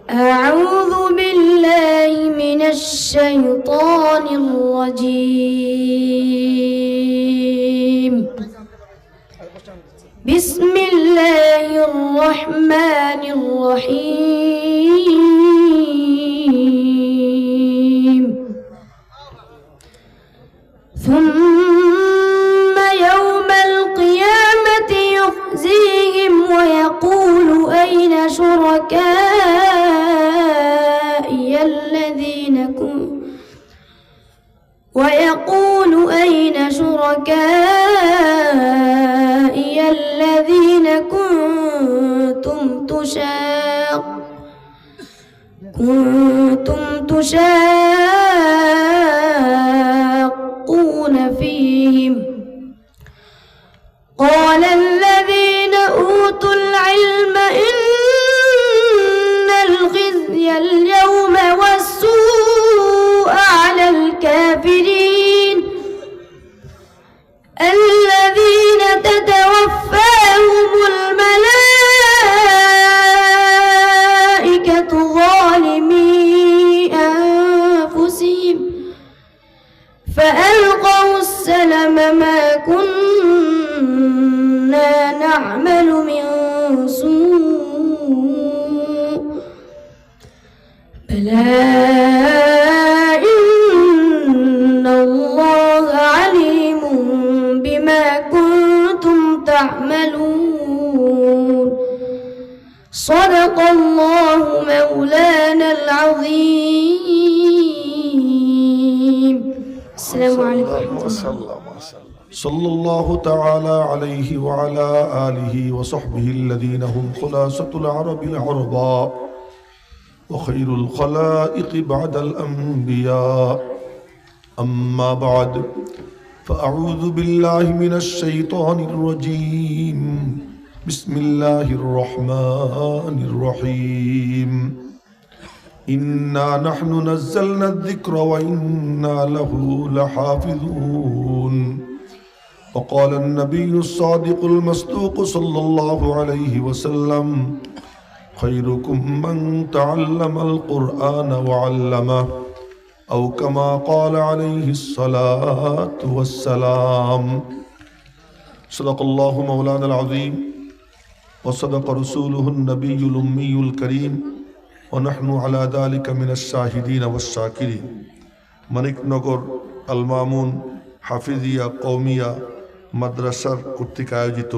أعوذ بالله من الشيطان الرجيم بسم الله الرحمن الرحيم ثم يوم القيامة يخزيهم ويقول أين شركائي الذين كنتم تشاقون فيهم قال الذين أوتوا العلم إن الخزي اليوم والسوء على الكافرين الذين تتوفاهم الملائكة ظالمي أنفسهم فألقوا السلم ما كنا نعمل من سوء بلى إن الله عليم بما كنتم تعملون صدق الله مولانا العظيم. السلام عليكم ورحمة الله. صلى الله تعالى عليه وعلى آله وصحبه الذين هم خلاصة العرب العرباء وخير الخلائق بعد الأنبياء أما بعد فأعوذ بالله من الشيطان الرجيم بسم الله الرحمن الرحيم إنا نحن نزلنا الذكر وإنا له لحافظون وقال النبي الصادق المصدوق صلى الله عليه وسلم خيركم من تعلم القرآن وعلمه أو كما قال عليه الصلاة والسلام. صدق الله مولانا العظيم وصدق رسوله النبي الأمي الكريم ونحن على ذلك من الشاهدين والشاكرين. মানিকনগর আল মামুন হাফিজিয়া কওমিয়া মাদ্রাসার কর্তৃক আয়োজিত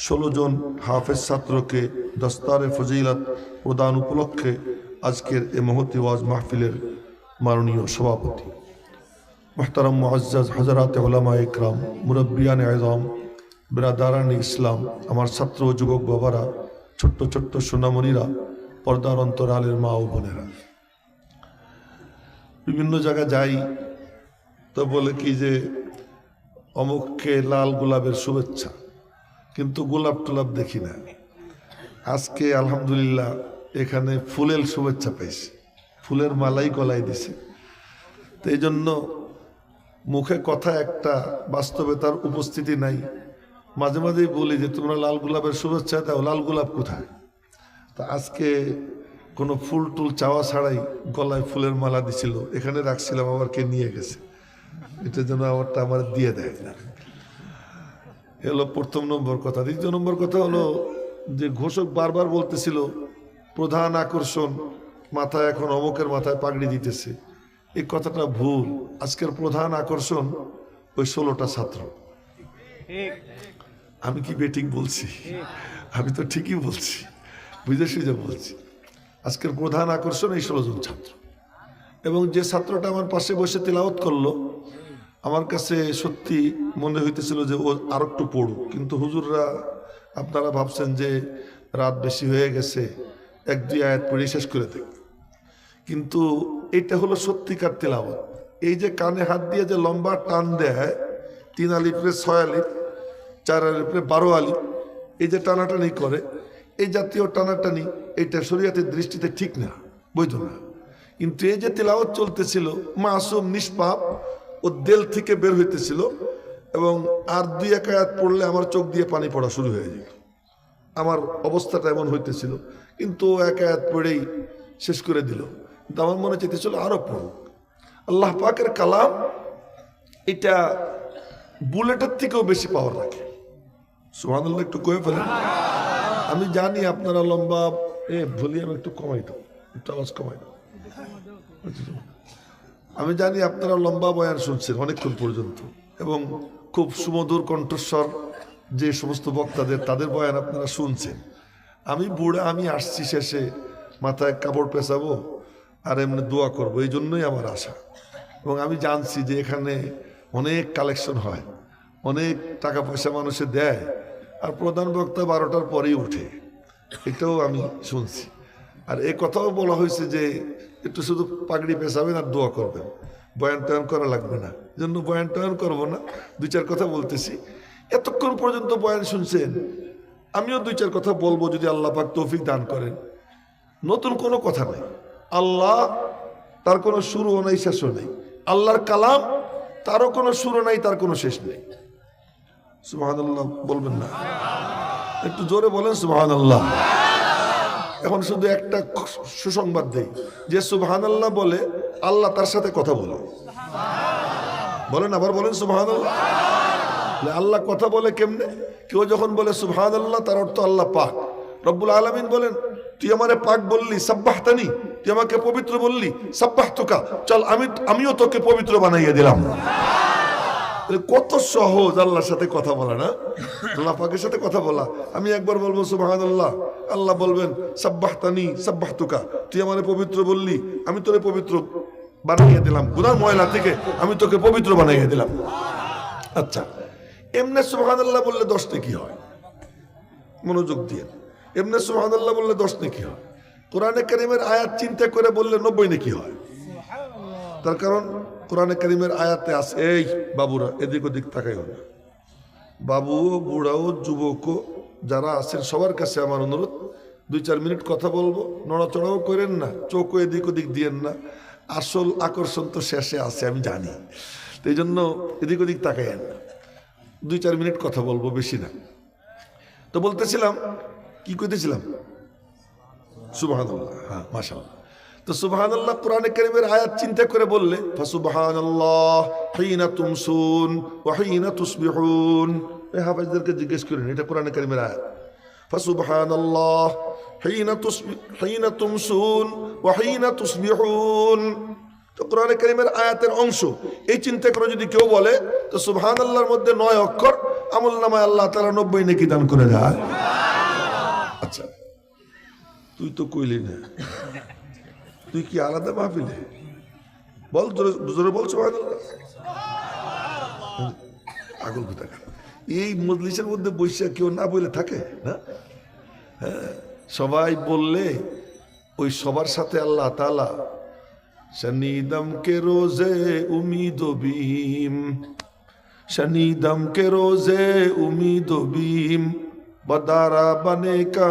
16 জন হাফেজ ছাত্রকে দস্তারে ফজিলত প্রদান উপলক্ষে আজকের এই মহতি ওয়াজ মাহফিলের মাননীয় সভাপতি মুহতারাম মুআজ্জাজ হযরত উলামা ইকরাম মুরব্বিয়ান আযম বিরাদারান ইসলাম, আমার ছাত্র ও যুবক বাবারা, ছোট্ট ছোট্ট সোনামণিরা, পর্দার অন্তরালের মা ও বোনেরা, বিভিন্ন জায়গায় যাই তো বলে কি যে অমুককে লাল গোলাপের শুভেচ্ছা, কিন্তু গোলাপ টোলাপ দেখি না। আজকে আলহামদুলিল্লাহ এখানে ফুলের শুভেচ্ছা পাইছি, ফুলের মালাই গলায় দিছে। তো এই জন্য মুখে কথা একটা, বাস্তবে তার উপস্থিতি নাই। মাঝে মাঝেই বলি যে তোমরা লাল গোলাপের শুভেচ্ছা দাও, লাল গোলাপ কোথায়? তা আজকে কোনো ফুল টুল চাওয়া ছাড়াই গলায় ফুলের মালা দিছিল, এখানে রাখছিলাম, আবার কে নিয়ে গেছে, এটা যেন আমারটা আমার দিয়ে দেয় না। এলো প্রথম নম্বর কথা। দ্বিতীয় নম্বর কথা হলো যে ঘোষক বারবার বলতেছিল প্রধান আকর্ষণ মাথায়, এখন অমুকের মাথায় পাগড়ি দিতেছে, এই কথাটা ভুল। আজকের প্রধান আকর্ষণ ওই 16টা ছাত্র। আমি কি বেঠিক বলছি? আমি তো ঠিকই বলছি, বুঝে সুঝে বলছি। আজকের প্রধান আকর্ষণ এই 16 জন ছাত্র। এবং যে ছাত্রটা আমার পাশে বসে তিলাওয়াত করলো, আমার কাছে সত্যি মনে হইতেছিল যে ও আর একটু পড়ুক, কিন্তু হুজুররা আপনারা ভাবছেন যে রাত বেশি হয়ে গেছে, 1-2 আয়াত পড়ে শেষ করে দেখ, কিন্তু এটা হলো সত্যিকার তিলাওয়াত। এই যে কানে হাত দিয়ে যে লম্বা টান দেয়, 3 আলিফে 6 আলিফ, 4 আলিফে 12 আলিফ, এই যে টানাটানি করে, এই জাতীয় টানাটানি এটা শরীয়তের দৃষ্টিতে ঠিক না, বৈধ না। কিন্তু এই যে তিলাওয়াত চলতেছিল, মাসুম নিষ্পাপ, ও দিল থেকে বের হইতেছিল, এবং আর 2-1 আয়াত পড়লে আমার চোখ দিয়ে পানি পড়া শুরু হয়ে যেত। আমার অবস্থাটা এমন হইতেছিল, কিন্তু 1 আয়াত পড়েই শেষ করে দিল, কিন্তু আমার মনে চাইতেছিল আরো পড়ুক। আল্লাহ পাকের কালাম এটা বুলেটের থেকেও বেশি পাওয়ার রাখে। সুবহানাল্লাহ, একটু কয়ে ফেলেন। আমি জানি আপনারা লম্বা ভলিউম একটু কমাই দাও, একটু আওয়াজ কমাই দাও। আমি জানি আপনারা লম্বা বয়ান শুনছেন অনেকক্ষণ পর্যন্ত, এবং খুব সুমধুর কণ্ঠস্বর যে সমস্ত বক্তাদের, তাদের বয়ান আপনারা শুনছেন। আমি বুড়া, আমি আসছি শেষে মাথায় কাপড় পেঁচাবো আর এমনি দোয়া করবো, এই জন্যই আমার আশা। এবং আমি জানছি যে এখানে অনেক কালেকশন হয়, অনেক টাকা পয়সা মানুষে দেয়, আর প্রধান বক্তা 12টার পরেই উঠে, এটাও আমি শুনছি। আর এ কথাও বলা হয়েছে যে একটু শুধু পাগড়ি পেঁচাবেন আর দোয়া করবেন, বয়ান টয়ান করা লাগবে না। এই জন্য বয়ান টয়ান করবো না, 2-4 কথা বলতেছি। এতক্ষণ পর্যন্ত বয়ান শুনছেন, আমিও 2-4 কথা বলবো যদি আল্লাহ পাক তৌফিক দান করেন। নতুন কোনো কথা নেই, আল্লাহ তার কোনো শুরুও নেই, শেষও নেই। আল্লাহর কালাম তারও কোনো শুরু নাই, তার কোনো শেষ নেই। সুবহানাল্লাহ বলবেন না? একটু জোরে বলেন সুবহানাল্লাহ। এখন শুধু একটা সুসংবাদ দেই, যে সুবহানাল্লাহ বলে আল্লাহ তার সাথে কথা বলে। বলেন, আবার বলেন সুবহানাল্লাহ। আল্লাহ কথা বলে কেমনে? কেউ যখন বলে সুবহানাল্লাহ, তার অর্থ আল্লাহ পাক। রব্বুল আলামিন বলেন, তুই আমারে পাক বললি, সাব্বাহতানি, তুই আমাকে পবিত্র বললি, সাব্বাহতুকা, চল আমিও তোকে পবিত্র বানাইয়ে দিলাম। কত সহজ আল্লাহর সাথে কথা বলা, না? আল্লাহ পাকের সাথে কথা বলা। আমি একবার বলবো সুবহানাল্লাহ, আল্লাহ বলবেন সাব্বাহতানি সাব্বাহতুকা, তুই আমারে পবিত্র বললি, আমি তোরে পবিত্র বানাইয়ে দিলাম, গুনার ময়লা থেকে আমি তোকে পবিত্র বানাইয়ে দিলাম। আচ্ছা, এমনি সুবহানাল্লাহ বললে 10 নেকি হয়? মনোযোগ দিয়ে, এমনি সুবহানাল্লাহ বললে 10 নেকি হয়। কোরআনে কারীমের আয়াত চিন্তা করে বললে 90 নেকি হয়। তার কারণ কোরআনে কারীমের আয়াতে আছে, এই বাবুরা এদিক ওদিক তাকাইও না, বাবুও বুড়াও যুবকও যারা আছেন সবার কাছে আমার অনুরোধ, 2-4 মিনিট কথা বলবো, নড়াচড়াও করেন না, চোখও এদিক ওদিক দিয়েন না। আসল আকর্ষণ তো শেষে আছে, আমি জানি, তো এই জন্য এদিক ওদিক তাকাইয়েন না। 2-4 মিনিট কথা বলবো, বেশি না। তো বলতেছিলাম, কি কইতেছিলাম? সুবহানাল্লাহ, হ্যাঁ, মাশাআল্লাহ। তো সুবহানাল্লাহ কোরআনে কারীমের আয়াত চিন্তা করে বললে, ফাসুবহানাল্লাহ হিনা তুমসুন ওয়া হিনা তুসবিহুন। এই হাফেজদেরকে জিজ্ঞেস করেন, এটা কোরআনে কারীমের আয়াত। ফাসুবহানাল্লাহ হিনা তুমসুন ওয়া হিনা তুসবিহুন। তো কোরআনে কারীমের আয়াতের অংশ এই চিন্তা করে যদি কেউ বলে, তো সুবহানাল্লাহর মধ্যে 9 অক্ষর, আমলনামায় আল্লাহ তাআলা 90 নেকি দান করে যায়। আচ্ছা, তুই তো কইলি না, তুই কি আলাদা মাহফিলে? বল, জোরে বল সুবহানাল্লাহ। আগল কোথায়? এই মজলিসের মধ্যে বসে কেউ না বলে থাকে না? হ্যাঁ, সবাই বললে ওই সবার সাথে আল্লাহ তাআলা शनीदम के रोजे उम्मीद बीम, शनीदम के रोजे उम्मीद बीम, बदारा बने का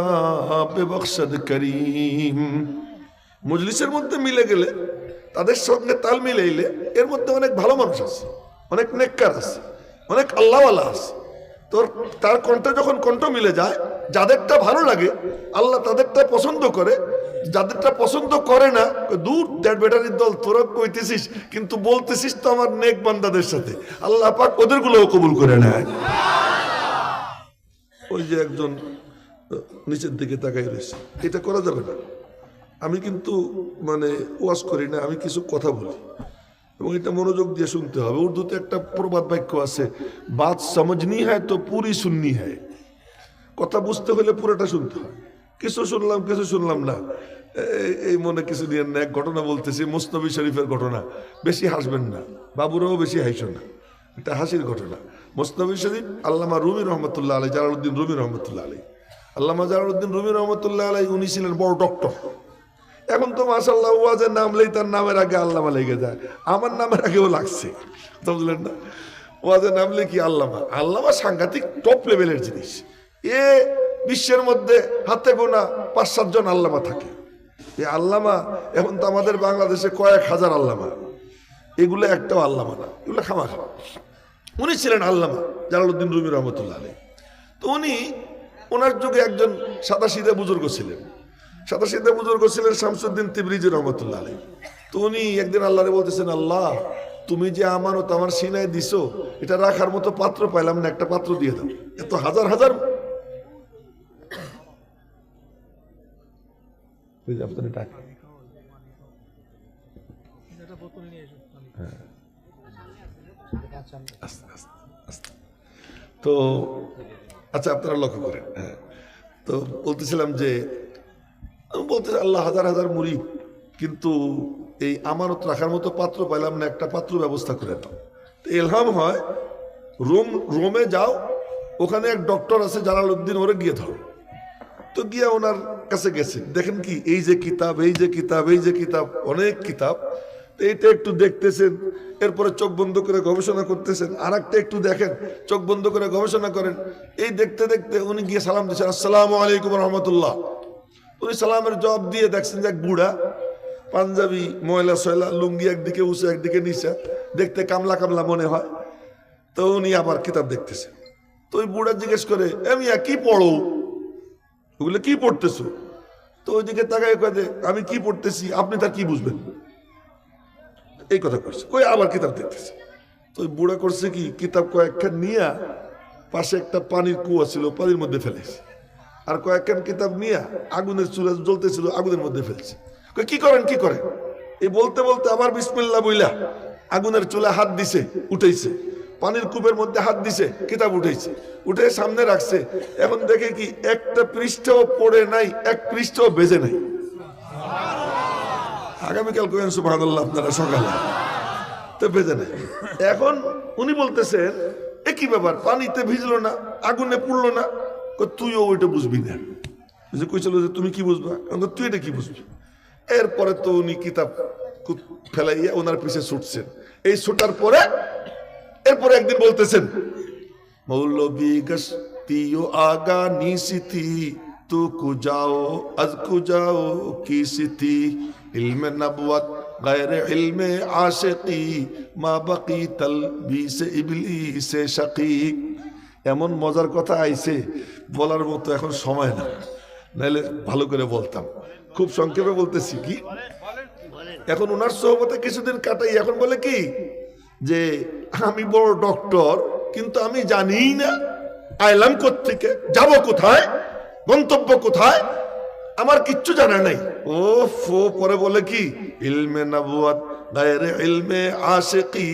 बेबख्शद करीम। মজলিসের মধ্যে মিলে গেলে, তাদের সঙ্গে তাল মিলাইলে, এর মধ্যে অনেক ভালো মানুষ আছে, অনেক নেককার আছে, অনেক আল্লাহওয়ালা আছে। তোর তার কণ্ঠে যখন কণ্ঠ মিলে যায়, যাদেরটা ভালো লাগে আল্লাহ তাদেরটা পছন্দ করে, যাদেরটা পছন্দ করে না, দূর দ্যাট ব্যাটারির দল, তোরা কইতেছিস কিন্তু বলতেছিস তো আমার নেক বান্দাদের সাথে, আল্লাহ পাক ওদেরগুলোও কবুল করে নেয়। ওই যে একজন নিচের দিকে তাকাই রয়েছে, এটা করা যাবে না। আমি কিন্তু মানে ওয়াজ করি না, আমি কিছু কথা বলি, এবং এটা মনোযোগ দিয়ে শুনতে হবে। উর্দুতে একটা প্রবাদ বাক্য আছে, বাত সমঝনি হয় তো পুরি শুননি হয়। কথা বুঝতে হলে পুরোটা শুনতে হয়। কিছু শুনলাম কিছু শুনলাম না, এই মনে কিছু নিয়ে না। এক ঘটনা বলতেছি, মুসনবী শরীফের ঘটনা, বেশি হাসবেন না, বাবুরাও বেশি হাসো না, এটা হাসির ঘটনা। মুসনবী শরীফ আল্লামা রুমি রহমতুল্লাহ আলাই, জালালউদ্দিন রুমি রহমতুল্লাহ আলাই, আল্লামা জালালউদ্দিন রুমি রহমতুল্লাহ আলাই, উনি ছিলেন বড় ডক্টর। এখন তো মাশাআল্লাহ ওয়াজের নামলেই তার নামের আগে আল্লামা লেগে যায়, আমার নামের আগেও লাগছে, বুঝলেন না? ওয়াজের নামলে কি আল্লামা, আল্লামা সাংঘাতিক টপ লেভেলের জিনিস। এ বিশ্বের মধ্যে হাতে গোনা 5-7 জন আল্লামা থাকে। এই আল্লামা এখন তো আমাদের বাংলাদেশে কয়েক হাজার আল্লামা, এগুলো একটাও আল্লামা না, এগুলো খামাখা। উনি ছিলেন আল্লামা জালালউদ্দিন রুমি রহমতুল্লাহ আলাইহি। তো উনি, ওনার যুগে একজন সাদাসিধা বুজুর্গ ছিলেন, সাদাসিধে বুজুর্গ ছিলেন শামসুদ্দিন তিবরিজি রহমতুল্লাহ আলাইহি। তো উনি একদিন আল্লাহরে বলতেছেন, আল্লাহ তুমি যে আমানত আমার সিনায় দিছো, এটা রাখার মতো পাত্র পাইলাম না, একটা পাত্র দিয়ে দাও। এত হাজার হাজার তো আচ্ছা আপনারা লক্ষ্য করেন। হ্যাঁ, তো বলতেছিলাম যে বলতে আল্লাহ হাজার হাজার মুরিদ, কিন্তু এই আমানত রাখার মতো পাত্র পাইলাম না, একটা পাত্র ব্যবস্থা করে দাও। এলহাম হয় রোমে যাও, ওখানে এক ডক্টর আছে জালালউদ্দিন, ওরে গিয়ে ধরো। তো গিয়ে ওনার কাছে গেছে, দেখেন কি এই যে কিতাব, এই যে কিতাব, এই যে কিতাব, অনেক কিতাব, এইটা একটু দেখতেছেন, এরপরে চোখ বন্ধ করে গবেষণা করতেছেন, আর একটা একটু দেখেন, চোখ বন্ধ করে গবেষণা করেন। এই দেখতে দেখতে উনি গিয়ে সালাম দিচ্ছেন, আসসালামু আলাইকুম রহমতুল্লাহ। উনি সালামের জবাব দিয়ে দেখছেন যে এক বুড়া, পাঞ্জাবি, ময়লা সয়লা, লুঙ্গি একদিকে উঁচু একদিকে নিচা, দেখতে কামলা কামলা মনে হয়। তো উনি আবার কিতাব দেখতেছেন। তো ওই বুড়া জিজ্ঞেস করে, মিয়া কি পড়ো, ওগুলো কি পড়তেছো? তো ওইদিকে তাকায় কয়ে, আমি কি পড়তেছি আপনি তার কি বুঝবেন, এই কথা করছে। কই আবার কিতাব দেখতেছে। তো ওই বুড়া করছে কি, কিতাব কয়েকখান নিয়ে পাশে একটা পানির কুয়া ছিল, পানির মধ্যে ফেলেছে, আর কয়েকখান কিতাব নিয়ে আগুনের চুলা জ্বলতেছিল, আগুনের মধ্যে ফেলছে। কি করেন কি করেন, এই বলতে বলতে আবার বিসমিল্লাহ বইলা আগুনের চুলা হাত দিছে, উঠেছে, পানির কূপের মধ্যে হাত দিছে, কিতাব উঠেছে, উঠে সামনে রাখছে। এখন দেখে কি একটা পৃষ্ঠাও পড়ে নাই, এক পৃষ্ঠাও বেজে নাই। আগামীকাল করেন সুবহানাল্লাহ আপনারা সকালে, তো বেজে নাই। এখন উনি বলতেছেন, এ কি ব্যাপার, পানিতে ভিজলো না, আগুনে পুড়লো না? তুইও ওইটা বুঝবি না। কইছিল যে তুমি কি বুঝবা, তুই এটা কি বুঝবি? এরপরে তো উনি কিতাব ফেলাইয়া ওনার পিছে ছুটছেন। এই ছুটার পরে এরপরে একদিন বলতেছেন, মৌলবী গস্তিও আগা নিসিতি তু কুজাও আজ কুজাও কি সিতি ইলমে নবুয়ত গায়রে ইলমে আশিকি মা বাকি তালবিসে ইবলিসে শাকি। এমন মজার কথা আইছে, বলার মতো এখন সময় না, নাইলে ভালো করে বলতাম। খুব সংক্ষেপে বলতেছি কি, এখন ওনার সোহবতে কিছুদিন কাটাই, এখন বলে কি যে আমি বড় ডক্টর, কিন্তু আমি জানি না আইলাম কোত্থেকে, যাব কোথায়, গন্তব্য কোথায়, আমার কিচ্ছু জানা নাই। ও পরে বলে কি, ইলমে নবুয়ত গায়রে ইলমে আশিকি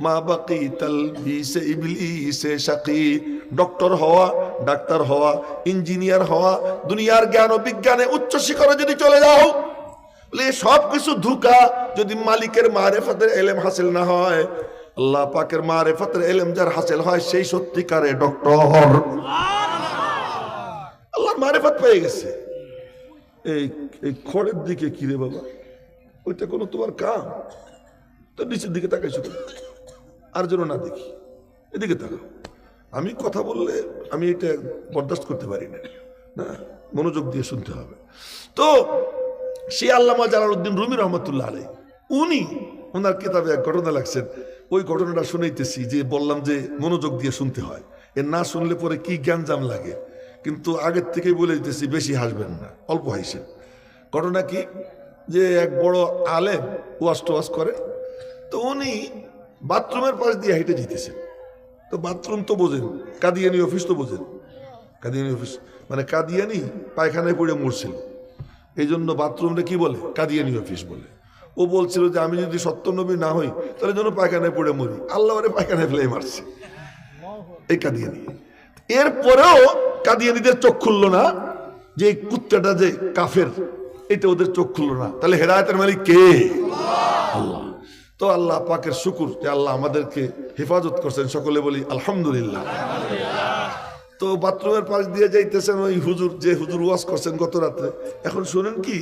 মা বাকি তালবিসে ইবলিসে শাকি। ডক্টর হওয়া, ডাক্তার হওয়া, ইঞ্জিনিয়ার হওয়া, দুনিয়ার জ্ঞান ও বিজ্ঞানে উচ্চ শিখরে যদি চলে যাও, বলে সব কিছু ধোঁকা। যদি মালিকের মারেফতের ইলম হাসিল না হয়, আল্লাহ পাকের মারেফতের ইলম যার হাসিল হয়, সেই সত্যিকারে ডক্টর। আল্লাহর মারেফত পেয়ে গেছে। এই খড়ের দিকে কি রে বাবা, ওইটা কোনো তোমার কাম? তো নিচের দিকে তাকাইছো, আর যেন না দেখি, এদিকে তাকাও। আমি কথা বললে আমি এটা বরদাস্ত করতে পারি না, না, মনোযোগ দিয়ে শুনতে হবে। তো সে আল্লামা জালালউদ্দিন রুমি রহমতুল্লাহ আলাইহি, উনি ওনার কিতাবে এক ঘটনা লাগছেন। ওই ঘটনাটা শুনাইতেছি, যে বললাম যে মনোযোগ দিয়ে শুনতে হয়, এর না শুনলে পরে কি জ্ঞানজাম লাগে। কিন্তু আগের থেকেই বলে দিতেছি, বেশি হাসবেন না, অল্প হাসেন। ঘটনা কি, যে এক বড় আলেম ওয়াজ টোয়াজ করে, তো উনি বাথরুমের পাশ দিয়ে হেঁটে যেতেছেন। তো বাথরুম তো বোঝেন, কাদিয়ানি অফিস তো বোঝেন, কাদিয়ানি অফিস মানে কাদিয়ানি পায়খানায় পড়ে মরছিল, এই জন্য বাথরুমটা কি বলে, কাদিয়ানি অফিস বলে। ও বলছিল যে আমি যদি সত্য নবী না হই, তাহলে যেন পায়খানায় পড়ে মরি, আল্লাহ ওরে পায়খানায় ফেলে মারছে, এই কাদিয়ানি। এরপরেও কাদিয়ানিদের চোখ খুললো না যে এই কুত্তাটা যে কাফের, এটা ওদের চোখ খুললো না। তাহলে হেদায়েতের মালিক কে? আল্লাহ। তো আল্লাহ পাকের শুকুর যে আল্লাহ আমাদেরকে হেফাজত করছেন, সকলে বলি আলহামদুলিল্লাহ। তো বাথরুমের পাশ দিয়ে যাইতেছেন ওই হুজুর, যে হুজুর ওয়াজ করছেন গত রাত্রে। এখন শুনেন কি,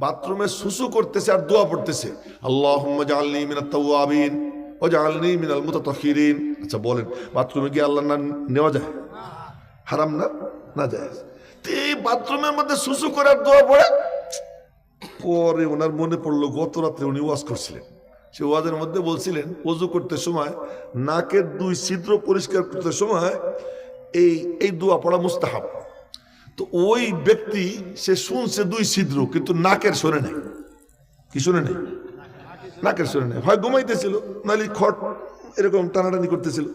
বাথরুমে সুসু করতেছে আর দোয়া পড়তেছে, আল্লাহুম্মা জাআলনি মিনাত তাওয়াবিন ওয়া জাআলনি মিনাল মুতাতাহহিরিন। আচ্ছা বলেন, বাথরুমে কি আল্লাহর নাম নেওয়া যায়? হারাম না, না যায়। তো এই বাথরুমের মধ্যে সুসু করে আর দোয়া পড়ে, পরে ওনার মনে পড়লো গত রাত্রে উনি ওয়াজ করছিলেন। সে ওয়াজের মধ্যে বলছিলেন, ওযু করতে সময় নাকের 2 ছিদ্র পরিষ্কার করতে সময় এই দোয়া পড়া মুস্তাহাব। তো ওই ব্যক্তি সে শুনছে 2 ছিদ্র, কিন্তু নাকের শোনে নাই। কি শোনে নাই? নাকের শোনে নাই। হয় ঘুমাইতেছিল, নাহলে খট এরকম টানাটানি করতেছিল,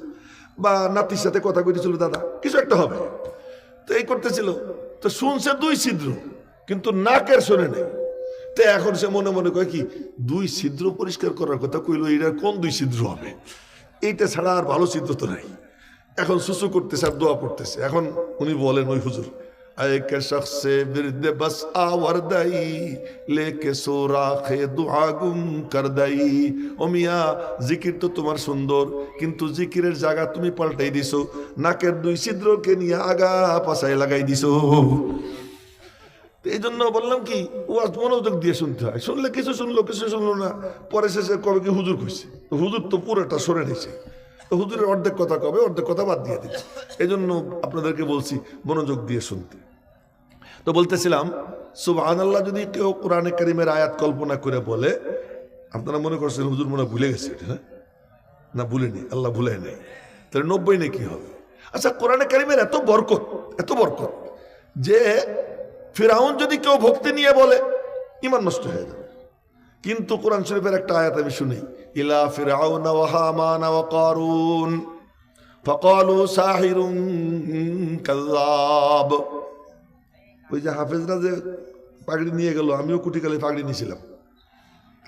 বা নাতির সাথে কথা কইতেছিল, দাদা কিছু একটা হবে, তো এই করতেছিল। তো শুনছে 2 ছিদ্র, কিন্তু নাকের শোনে নাই। তো এখন সে মনে মনে কয় কি 2 ছিদ্র পরিষ্কার করার কথা কইলো, এটা কোন 2 ছিদ্র হবে? এইটা ছাড়া আর ভালো ছিদ্র তো নাই। এখন সুসু করতেছে আর দোয়া পড়তেছে। এখন উনি বলেন, ওই হুজুর, আয়েকে শখসে বিরদে বাস আওয়ার দাই লেকে সোরাখে দুআ গুম কর দাই। ও মিয়া, জিকির তো তোমার সুন্দর, কিন্তু জিকিরের জায়গা তুমি পাল্টাই দিছো, নাকের 2 ছিদ্রকে নিয়ে আগা পাছায় লাগাই দিছো। এই জন্য বললাম কি, ওয়াজ মনোযোগ দিয়ে শুনতে হয়। শুনলে কিছু শুনলো, কিছু শুনলো না, পরে শেষে কবে কি হুজুর কইছে, হুজুর তো পুরোটা সরে নিছে, তো হুজুরের অর্ধেক কথা কবে, অর্ধেক কথা বাদ দিয়ে দিচ্ছে। এই জন্য আপনাদেরকে বলছি মনোযোগ দিয়ে শুনতে। তো বলতেছিলাম, সুবহানাল্লাহ যদি কেউ কোরআনে কারীমের আয়াত কল্পনা করে বলে, আপনারা মনে করছেন হুজুর মনে ভুলে গেছে, হ্যাঁ? না, ভুলেনি, আল্লাহ ভুলে নেই। তাহলে 90 নাকি হবে? আচ্ছা, কোরআনে কারীমের এত বরকত, এত বরকত যে ফিরাউন যদি কেউ ভক্তি নিয়ে বলে, ঈমান নষ্ট হয়ে যাবে। কিন্তু কোরআন শরীফের একটা আয়াত আমি শুনি, ইলা ফিরআউনা ওয়া হামানা ওয়া কারুন ফাকালু সাহিরুন কাযাব। ওই যে হাফেজরা যে পাগড়ি নিয়ে গেল, আমিও কুটিকালে পাগড়ি নিয়েছিলাম,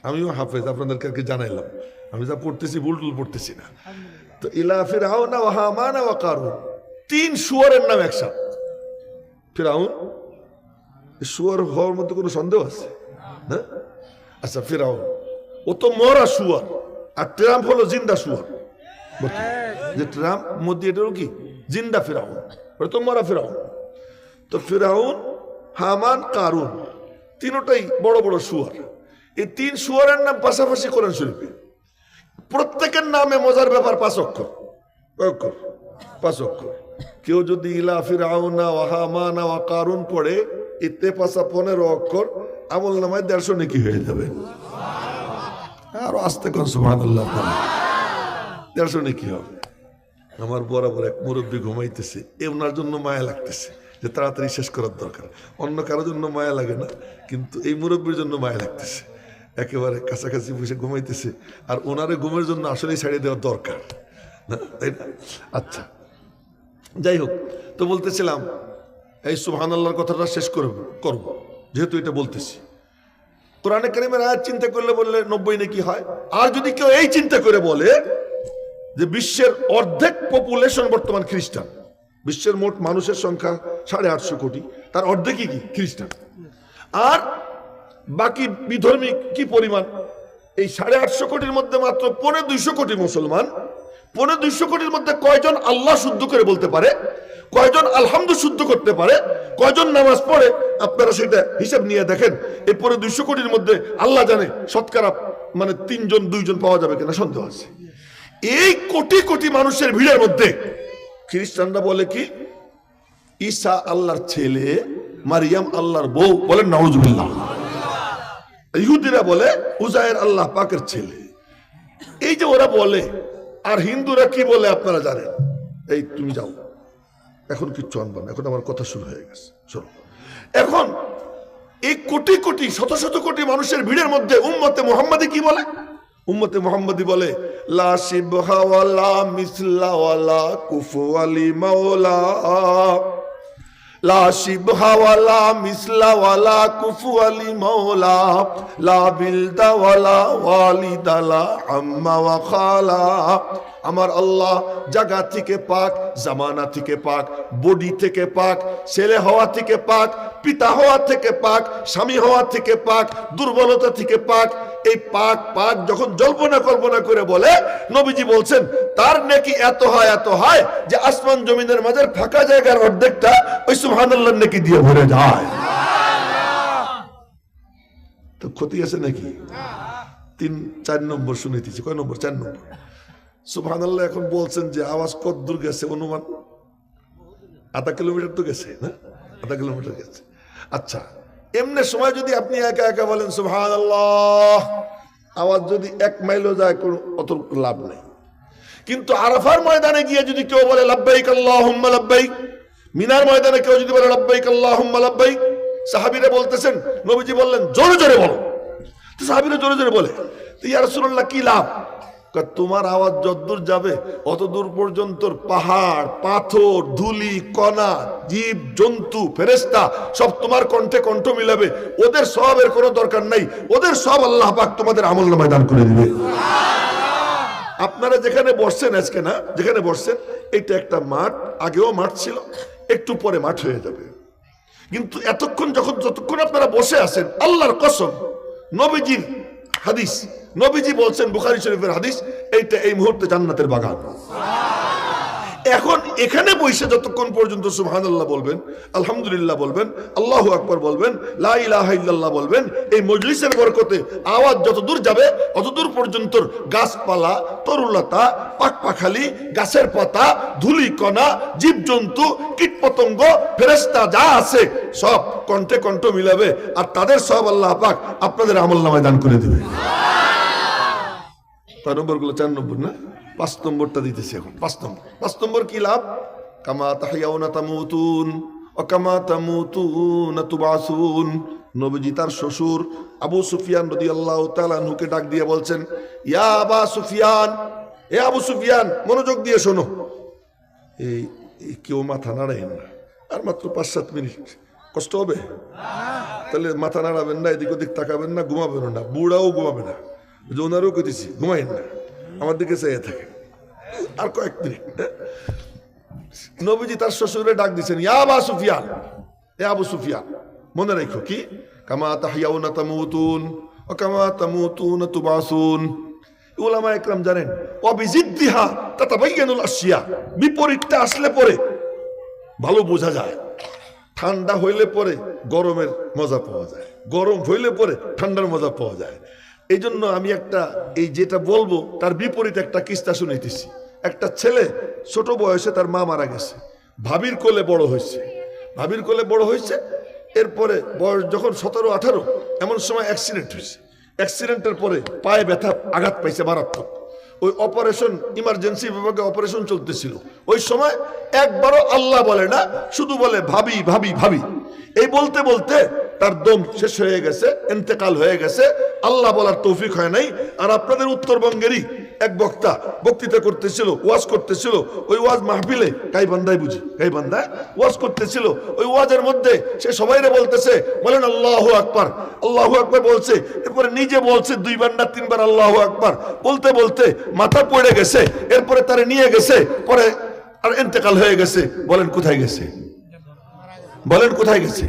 আমিও হাফেজ, আপনাদেরকে আর কি জানাইলাম। আমি যা পড়তেছি ভুল টুল পড়তেছি না। তো ইলা ফিরআউনা ওয়া হামানা ওয়া কারুন, 3 শুয়োরের নাম একসাথে। ফিরআউন, শুয়োর হওয়ার মধ্যে কোনো সন্দেহ আছে না? আচ্ছা, ফিরআউন ও তো মরা শুয়োর, আর ট্রাম্প হলো জিন্দা শুয়োর। যে ট্রাম্প মোদি, এটাও কি জিন্দা ফিরআউন, ওটা তো মরা ফিরআউন। তো ফিরআউন, হামান, কারুন, তিনটাই বড় বড় শুয়োর। এই 3 শুয়োরের নাম পাশাপাশি কোরআন শরীফে, প্রত্যেকের নামে মজার ব্যাপার 5 অক্ষর। 5 অক্ষর। কেউ যদি ইলা ফিরআউনা ওয়া হামানা ওয়া কারুন পড়ে, এতে 15 অক্ষর, আমল নামায় 150 নেকি হয়ে যাবে। আর আস্তে কোন সুবহানাল্লাহ, 150 নেকি হবে। আমার বরাবর এক মুরব্বী ঘুমাইতেছে, ওনার জন্য মায়া লাগতেছে যে তাড়াতাড়ি শেষ করার দরকার। অন্য কারোর জন্য মায়া লাগে না, কিন্তু এই মুরব্বীর জন্য মায়া লাগতেছে। একেবারে কাছাকাছি বসে ঘুমাইতেছে, আর ওনারে ঘুমের জন্য আসলেই ছাড়িয়ে দেওয়ার দরকার না, তাই না? আচ্ছা, যাই হোক, তো বলতেছিলাম, এই সুবহানাল্লাহর কথাটা শেষ করব, যেহেতু এটা বলতেছি। কোরআনে কারীমের আয়াত চিন্তা করলে বললে 90 নাকি হয়। আর যদি কেউ এই চিন্তা করে বলে যে বিশ্বের অর্ধেক পপুলেশন বর্তমান খ্রিস্টান, বিশ্বের মোট মানুষের সংখ্যা 850 কোটি, তার অর্ধেকই কি খ্রিস্টান, আর বাকি বিধর্মী কি পরিমাণ? এই 850 কোটির মধ্যে মাত্র 250 কোটি মুসলমান। 250 কোটির মধ্যে কয়জন আল্লাহ শুদ্ধ করে বলতে পারে, কয়জন আলহামদু শুদ্ধ করতে পারে, কয়জন নামাজ পড়ে? আপনারা সেটা হিসাব নিয়ে দেখেন। এই 250 কোটির মধ্যে আল্লাহ জানে শতকরা মানে 3 জন 2 জন পাওয়া যাবে কিনা সন্দেহ আছে। এই কোটি কোটি মানুষের ভিড়ের মধ্যে খ্রিস্টানরা বলে কি ঈসা আল্লাহর ছেলে, মারিয়াম আল্লাহর বউ, বলেন নাউজুবিল্লাহ। ইহুদিরা বলে উজায়ের আল্লাহ পাকের ছেলে। এই যে ওরা বলে, আর হিন্দুরা কি বলে আপনারা জানেন? এই তুমি যাও, এখন কিচ্ছু আনবা না, এখন আমার কথা শুরু হয়ে গেছে, শোনো। এখন এই কোটি কোটি শত শত কোটি মানুষের ভিড়ের মধ্যে উম্মতে মুহাম্মাদি কি বলে? উম্মতে মুহাম্মাদি বলে লা শিবহা ওয়ালা মিসলা ওয়ালা কুফুয়া লি মাওলা, লা শিবহা ওয়ালা মিসলা ওয়ালা কুফুয়া লি মাওলা, লা বিলদা ওয়ালা ওয়ালিদা লা আম্মা ওয়া খালা। আমার আল্লাহ জায়গা থেকে পাক, জামানা থেকে পাক, বডি থেকে পাক, ছেলে হওয়া থেকে পাক, পিতা হওয়া থেকে পাক, স্বামী হওয়া থেকে পাক, দুর্বলতা থেকে পাক। এই পাক পাক যখন জল্পনা কল্পনা করে বলে, নবীজি বলছেন তার নেকি এত হয় যে আসমান জমিনের মাঝের ফাঁকা জায়গার অর্ধেকটা ওই সুবহানাল্লাহ নেকি দিয়ে ভরে যায়। তো ক্ষতি আছে নাকি? 3-4 নম্বর শুনেছি। কয় নম্বর? 4 নম্বর। সুবহানাল্লাহ এখন বলছেন যে আওয়াজ কত দূর গেছে অনুমান? আধা কিলোমিটার তো গেছে না? আধা কিলোমিটার গেছে। আচ্ছা, এমনি সময় যদি আপনি একা একা বলেন সুবহানাল্লাহ, আওয়াজ যদি 1 মাইলও যায় কোনো অত লাভ নেই। কিন্তু আরাফার ময়দানে গিয়ে যদি কেউ বলে লাব্বাইক আল্লাহুম্মা লাব্বাইক, মিনার ময়দানে কেউ যদি বলে লাব্বাইক আল্লাহুম্মা লাব্বাইক, সাহাবীরা বলতেছেন, নবীজি বললেন জোরে জোরে বলো। তো সাহাবীরা জোরে জোরে বলে, তো ইয়া রাসূলুল্লাহ কি লাভ? তোমার আওয়াজ যতদূর যাবে অতদূর পর্যন্ত পাহাড়, পাথর, ধুলি, কণা, জীব জন্তু, ফেরেশতা সব তোমার কণ্ঠে কণ্ঠ মিলাবে। ওদের সওয়াবের কোনো দরকার নাই, ওদের সব আল্লাহ পাক তোমাদের আমলনামায় দান করে দিবে। আপনারা যেখানে বসছেন আজকে, না যেখানে বসছেন, এটা একটা মাঠ, আগেও মাঠ ছিল, একটু পরে মাঠ হয়ে যাবে। কিন্তু এতক্ষণ যতক্ষণ আপনারা বসে আছেন, আল্লাহর কসম, নবীজির হাদিস, নবীজি বলছেন, বুখারী শরীফের হাদিস, এইটা এই মুহূর্তে জান্নাতের বাগান। এখন এখানে বসে যতক্ষণ পর্যন্ত সুবহানাল্লাহ বলবেন, আলহামদুলিল্লাহ বলবেন, আল্লাহু আকবার বলবেন, লা ইলাহা ইল্লাল্লাহ বলবেন, এই মজলিসের বরকতে আওয়াজ যতদূর যাবে অতদূর পর্যন্ত গাছপালা, তরুলতা, পাখপাখালি, গাছের পাতা, ধুলি কণা, জীবজন্তু, কীটপতঙ্গ, ফেরেশতা যা আছে সব কণ্ঠে কণ্ঠ মিলাবে, আর তাদের সব আল্লাহ পাক আপনাদের আমলনামায় দান করে দিবে। 6 নম্বরগুলো 4 নম্বর না, 5 নম্বরটা দিতেছি এখন। 5 নম্বর কি লাভ? কামা তাহইয়াউনা তামুতুন ওয়া কামা তামুতুনা তুবাসুন। নবীজি তার শ্বশুর আবু সুফিয়ান রাদিয়াল্লাহু তাআলা আনহুকে ডাক দিয়ে বলছেন, ইয়া আবা সুফিয়ান, এ আবু সুফিয়ান, মনোযোগ দিয়ে শোনো। এই কেউ মাথা নাড়াবেন না, আর মাত্র 5-7 মিনিট, কষ্ট হবে? তাহলে মাথা নাড়াবেন না, এদিক ওদিক তাকাবেন না, ঘুমাবেন না, বুড়াও ঘুমাবে না, ওনারও কইতেছি ঘুমাইন না, আমার দিকে চেয়ে থাকে। আর কয়েক মিনিট। নবীজি তার শ্বশুরে ডাক দিচ্ছেন, ইয়া আবা সুফিয়ান, এ আবু সুফিয়ান, মনে রাখো কি, কামা তাহইয়াউনা তামুতুন ওয়া কামা তামুতুনা তুবাসুন। উলামা ইকরাম জানেন, ওয়াবিজিদ্দিহা তাতাবায়ানুল আশিয়া, বিপরীতটা আসলে পরে ভালো বোঝা যায়। ঠান্ডা হইলে পরে গরমের মজা পাওয়া যায়, গরম হইলে পরে ঠান্ডার মজা পাওয়া যায়। এই জন্য আমি এই যেটা বলবো তার বিপরীত একটা কিস্তা শুনাইতেছি। একটা ছেলে ছোট বয়সে তার মা মারা গেছে, ভাবির কোলে বড় হয়েছে। এরপরে বয়স যখন 17-18, এমন সময় অ্যাক্সিডেন্ট হয়েছে। অ্যাক্সিডেন্টের পরে পায়ে ব্যথা, আঘাত পাইছে মারাত্মক। ওই অপারেশন, ইমার্জেন্সি বিভাগে অপারেশন চলতেছিল। ওই সময় একবারও আল্লাহ বলে না, শুধু বলে ভাবি ভাবি ভাবি। এই বলতে বলতে তার দম শেষ হয়ে গেছে, ইন্তেকাল হয়ে গেছে, আল্লাহ বলার তৌফিক হয় নাই। আর আপনাদের উত্তরবঙ্গেরই এক বক্তা বক্তৃতা করতেছিল, ওয়াজ করতেছিল, ওই ওয়াজ মাহফিলে গাইবান্ধায় ওয়াজ করতেছিল। ওই ওয়াজের মধ্যে সে সবাইরে বলতেছে, বলেন আল্লাহু আকবার, আল্লাহু আকবার বলছে। এরপরে নিজে বলছে 2 বার না 3 বার আল্লাহু আকবার, বলতে বলতে মাথা পড়ে গেছে। এরপরে তারে নিয়ে গেছে, পরে আর ইন্তেকাল হয়ে গেছে। বলেন কোথায় গেছে?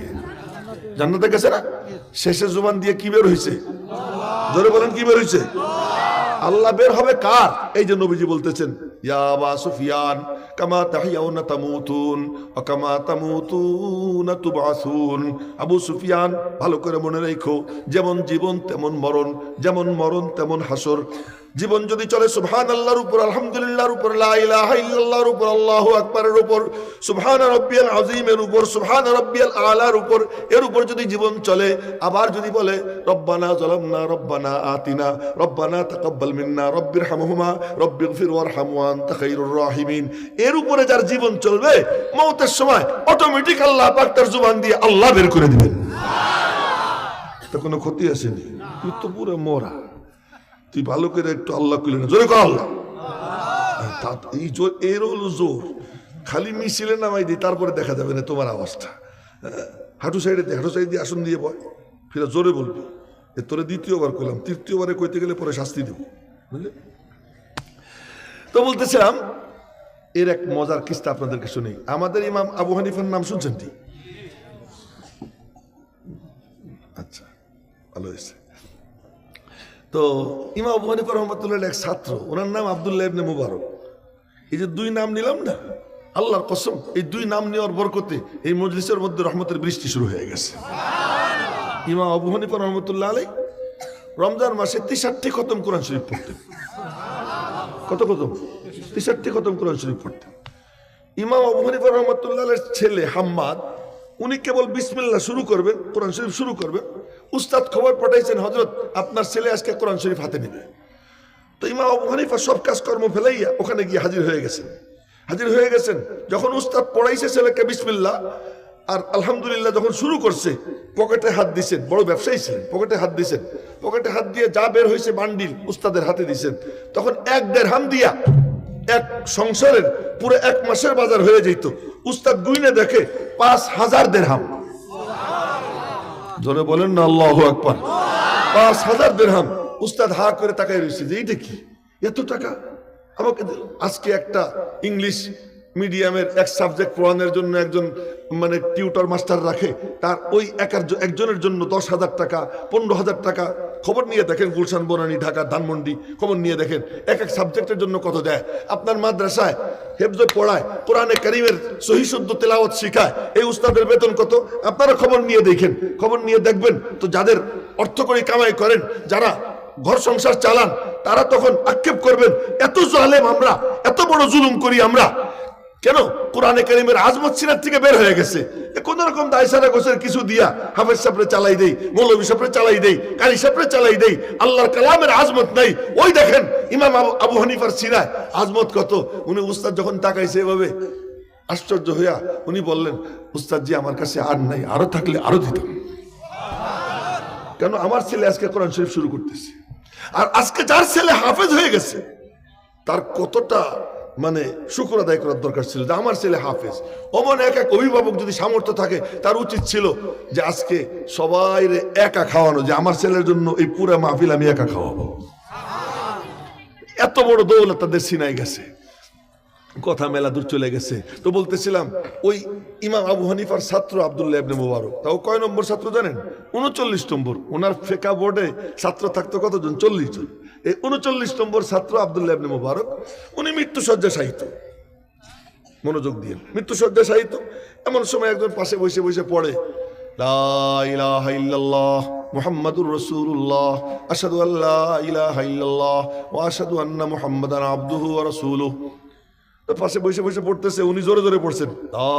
জান্নাতে গেছে না? শেষের জবান দিয়ে কি বের হয়েছে? জোরে বলেন, কি বের হয়েছে? আল্লাহ বের হবে কার? এই যে নবীজি বলতেছেন, ইয়া আবা সুফিয়ান, কামা তাহইয়াউনা তামুতুন ওয়া কামা তামুতুনা তুবাসুন। আবু সুফিয়ান, ভালো করে মনে রাখো, যেমন জীবন তেমন মরণ, যেমন মরণ তেমন হাসর। জীবন যদি চলে সুবহানাল্লাহর উপর, আলহামদুলিল্লাহর উপর, লা ইলাহা ইল্লাল্লাহর উপর, আল্লাহু আকবারের উপর, সুবহানা রাব্বিয়াল আযীমের উপর, সুবহানা রাব্বিয়াল আলার উপর, এর উপর যদি জীবন চলে, আবার যদি বলে রব্বানা যালামনা রব্বানা আতিনা রব্বানা তাকাব্বাল মিন্না রব্বিরহামহুমা রব্বিগফির ওয়ারহাম ওয়া আনতা খায়রুর রাহিমিন, এর উপরে যার জীবন চলবে, মওতের সময় অটোমেটিক আল্লাহ পাক তার জবান দিয়ে আল্লাহ বের করে দিবেন। তো কোনো ক্ষতি আসেনি, তুই তো পুরো মরা। তুই ভালো করে একটু আল্লাহ কইলে না, জোরে কর আল্লাহ। এই জোর, এর হলো জোর। খালি মিছিলে নামাই দিই, তারপরে দেখা যাবে না তোমার আওয়াজটা। হাঁটু সাইড দিয়ে আসন দিয়ে বয়, ফিরে জোরে বলবি। তোরে দ্বিতীয়বার কইলাম, তৃতীয়বারে কইতে গেলে পরে শাস্তি দেব, বুঝলে? তো বলতেছিলাম, এর এক মজার কিস্তা আপনাদেরকে শুনি। আমাদের ইমাম আবু হানিফার নাম শুনছেন? আচ্ছা, ভালো হয়েছে। তো ইমাম আবু হানিফা রাহমাতুল্লাহ এক ছাত্র, ওনার নাম আব্দুল্লাহ ইবনে মুবারক। এই যে 2 নাম নিলাম না, আল্লাহর কসম, এই 2 নাম নেওয়ার বরকতে এই মজলিসের মধ্যে রহমতের বৃষ্টি শুরু হয়ে গেছে। ইমাম আবু হানিফা রাহমাতুল্লাহ আলাইহি রমজান মাসে 63টি খতম কোরআন শরীফ পড়তেন। কত খতম? 63টি খতম কোরআন শরীফ পড়তেন। ইমাম আবু হানিফা রাহমাতুল্লাহ আলাইহির ছেলে হাম্মাদ, উনি কেবল বিসমিল্লাহ শুরু করবেন, কোরআন শরীফ শুরু করবেন, উস্তাদ খবর পাঠাইছেন, হযরত আপনার ছেলে আজকে কোরআন শরীফ হাতে নেবে। তো ইমাম আবু হানিফা সব কাজকর্ম ফেলাইয়া ওখানে গিয়ে হাজির হয়ে গেছেন। হাজির হয়ে গেছেন। যখন উস্তাদ পড়াইছে ছেলেকে বিসমিল্লাহ আর আলহামদুলিল্লাহ যখন শুরু করছে, পকেটে হাত দিছেন, বড় ব্যবসায়ী ছিলেন, পকেটে হাত দিছেন, পকেটে হাত দিয়ে যা বের হয়েছে বান্ডিল উস্তাদের হাতে দিছেন। তখন 1 দেড়হাম দিয়া এক সংসারের পুরো 1 মাসের বাজার হয়ে যেত। উস্তাদ গুইনে দেখে 5000 দেড়হাম। জোরে বলেন না আল্লাহু আকবার। 5000 দেড়হাম। উস্তাদ হা করে তাকায় রয়েছে যে এইটা কি, এত টাকা আমাকে দিল। আজকে একটা ইংলিশ মিডিয়ামের এক সাবজেক্ট পড়ানোর জন্য একজন মানে টিউটর মাস্টার রাখে, তার ওই একজনের জন্য 10,000 টাকা, 15,000 টাকা। খবর নিয়ে দেখেন গুলশান, বনানী, ঢাকা, ধানমন্ডি, খবর নিয়ে দেখেন এক সাবজেক্টের জন্য কত দেয়। আপনার মাদ্রাসায় হেফজ পড়ায়, কোরআনে কারীমের সহিহ শুদ্ধ তেলাওয়াত শেখায়, এই উস্তাদের বেতন কত? আপনারা খবর নিয়ে দেখেন, খবর নিয়ে দেখবেন তো যাদের অর্থ করে কামাই করেন, যারা ঘর সংসার চালান, তারা তখন আক্ষেপ করবেন এত জালেম আমরা, এত বড় জুলুম করি আমরা কেন? কোরআনে কারীমের আজমত সিনার থেকে বের হয়ে গেছে। কোন রকম দায়সারা গোছের কিছু দিয়া হাফেজ সাহেবরে চালাই দেই, মৌলভী সাহেবরে চালাই দেই, কারি সাহেবরে চালাই দেই, আল্লাহর কালামের আজমত নাই। ওই দেখেন ইমাম আবু হানিফার সিনায় আজমত কত। উনি উস্তাদ যখন তাকাইছে এভাবে আশ্চর্য হইয়া উনি বললেন, উস্তাদ জি আমার কাছে আর নাই, আরো থাকলে আরো দিতাম। কেন? আমার ছেলে আজকে কোরআন শরীফ শুরু করতেছে। আর আজকে যার ছেলে হাফেজ হয়ে গেছে তার কতটা মানে শুকর আদায় করার দরকার ছিল যে আমার ছেলে হাফেজ। অমন এক এক অভিভাবক যদি সামর্থ্য থাকে তার উচিত ছিল যে আজকে সবাই একা খাওয়ানো, যে আমার ছেলের জন্য এই পুরো মাহফিল আমি একা খাওয়াবো। এত বড় দৌলত তাদের সিনাই গেছে। কথা মেলা দূর চলে গেছে। তো বলতেছিলাম ওই ইমাম আবু হানিফার ছাত্র আব্দুল্লাহ ইবনে মুবারক, তাও কয় নম্বর ছাত্র জানেন? 39 নম্বর। ওনার ফিকহ বোর্ডে ছাত্র থাকতো কতজন? 40 জন। এই 39 নম্বর ছাত্র আব্দুল্লাহ ইবনে মুবারক, উনি মৃত্যুসজ্জা শায়িত। মনোযোগ দিয়ে মৃত্যুসজ্জা শায়িত। এমন সময় একজন পাশে বসে বসে পড়ে, লা ইলাহা ইল্লাল্লাহ মুহাম্মাদুর রাসূলুল্লাহ, আশহাদু আল্লা ইলাহা ইল্লাল্লাহ ওয়া আশহাদু আন্না মুহাম্মাদান আবদুহু ওয়া রাসূলুহু। পাশে বসে বসে পড়তেছে, উনি জোরে জোরে পড়ছেন, লা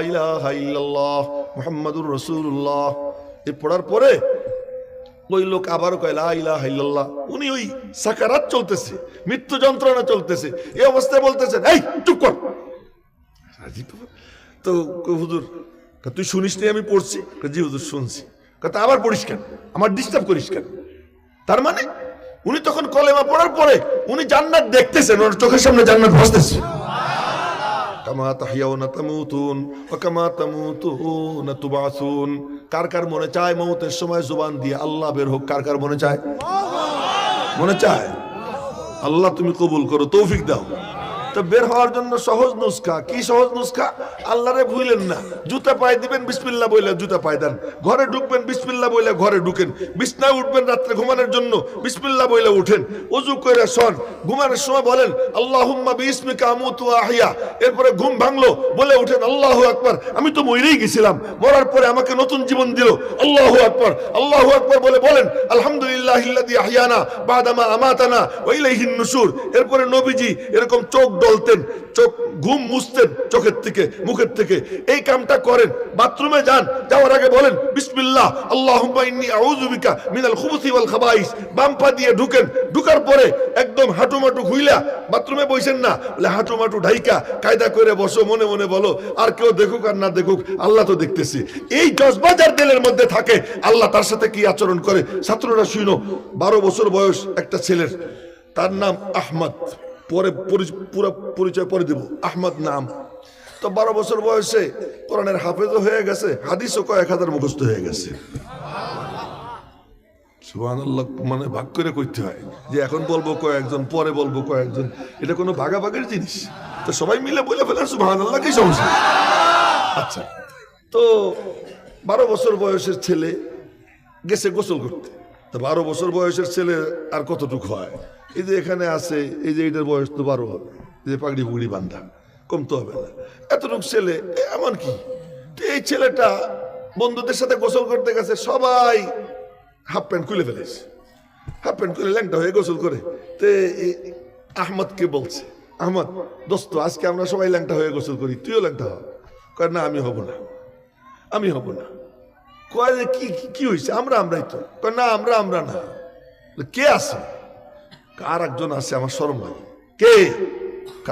ইলাহা ইল্লাল্লাহ মুহাম্মাদুর রাসূলুল্লাহ। এই পড়ার পরে ওই লোক আবারও কয় লা ইলাহা ইল্লাল্লাহ। উনি ওই সাকারাত চলতেছে, মৃত্যু যন্ত্রণা চলতেছে, এই অবস্থায় বলতেছেন, এই চুপ কর। তো হুজুর তুই শুনিস নি আমি পড়ছি? জি হুজুর শুনছি। কথা আবার পড়িস কেন? আমার ডিস্টার্ব করিস কেন? তার মানে উনি তখন কলেমা পড়ার পরে উনি জান্নাত দেখতেছেন, ওর চোখের সামনে জান্নাত ভাসতেছে। কামা তাহইয়াউনা তামুতুন ওয়া কামা তামুতুনা তুবাসুন। কার কার মনে চায় মৌতের সময় জুবান দিয়ে আল্লাহ বের হোক? কার কার মনে চায়? মনে চায়? আল্লাহ তুমি কবুল করো, তৌফিক দাও। তো বের হওয়ার জন্য সহজ নুসখা। কি সহজ নুসখা? আল্লাহরে ভুলেন না। জুতা পায়ে দিবেন বিসমিল্লাহ বইলে জুতা পায়ে দেন, ঘরে ঢুকবেন বিসমিল্লাহ বইলে ঘরে ঢুকেন, বিছনায় উঠবেন রাত্রে ঘুমানোর জন্য বিসমিল্লাহ বইলে উঠেন, ওযু করে শোন, ঘুমানোর সময় বলেন আল্লাহুম্মা বিইসমিকা আমুতু ওয়া আহইয়া। এরপরে ঘুম ভাঙলো বলে উঠেন আল্লাহু আকবার, আমি তো মরেই গেছিলাম, মরার পরে আমাকে নতুন জীবন দিল, আল্লাহু আকবার। আল্লাহু আকবার বলে বলেন আলহামদুলিল্লাহিল্লাযী আহইয়ানা বাদামা আমাতানা ওয়া ইলাইহিন নুশুর। এরপরে নবীজি এরকম চোখ ডলতেন, চোখ ঘুম মুছতেন চোখের থেকে, মুখের থেকে। এই কামটা করেন। বাথরুমে যান, যাওয়ার আগে বলেন বিসমিল্লাহ আল্লাহুম্মা ইন্নী আউযু বিকা মিনাল খুবুসি ওয়াল খাবাইস। বাম পা দিয়ে ঢুকেন, ঢুকার পরে একদম হাঁটুমাটু ঘুইলা বাথরুমে বসেন না, বলে হাঁটুমাটু ঢাইকা কায়দা করে বসো, মনে মনে বলো আর কেউ দেখুক আর না দেখুক আল্লাহ তো দেখতেছি। এই জজবাজার দিলের মধ্যে থাকে আল্লাহ তার সাথে কি আচরণ করে। ছাত্ররা শুনো, 12 বছর বয়স একটা ছেলের, তার নাম আহমদ, পরে পুরো পরিচয় পরে দেব, আহমদ নাম। তো 12 বছর বয়সে কোরআনের হাফেজও হয়ে গেছে, হাদিসও কয়েক হাজার মুখস্থ হয়ে গেছে। সুবহানাল্লাহ। মানে ভাগ করে করতে হয় যে এখন বলবো কয়েকজন, পরে বলবো কয়েকজন, এটা কোনো ভাগাভাগের জিনিস। তো সবাই মিলে বলে ফেলেন সুবহানাল্লাহ, কি সমস্যা? আচ্ছা, তো 12 বছর বয়সের ছেলে গেছে গোসল করতে। তো 12 বছর বয়সের ছেলে আর কতটুকু হয়? এই যে এখানে আছে, এই যে এটার বয়স তো 12 হবে, এই যে পাগড়ি পুগড়ি বান্ধা, কমতে হবে না, এতটুকু ছেলে। এমন কি এই ছেলেটা বন্ধুদের সাথে গোসল করতে গেছে, সবাই হাফ প্যান্ট খুলে ফেলেছে, হাফ প্যান্ট খুলে ল্যাংটা হয়ে গোসল করে। তো আহমদকে বলছে, আহমদ দোস্ত আজকে আমরা সবাই ল্যাংটা হয়ে গোসল করি, তুইও ল্যাংটা হ। কয় না আমি হব না, আমি হব না। কয় যে কি হয়েছে? আমরাই তো। কয় না আমরা না। কে আছে? আর একজন আছে, আমার শরম লাগে। কে?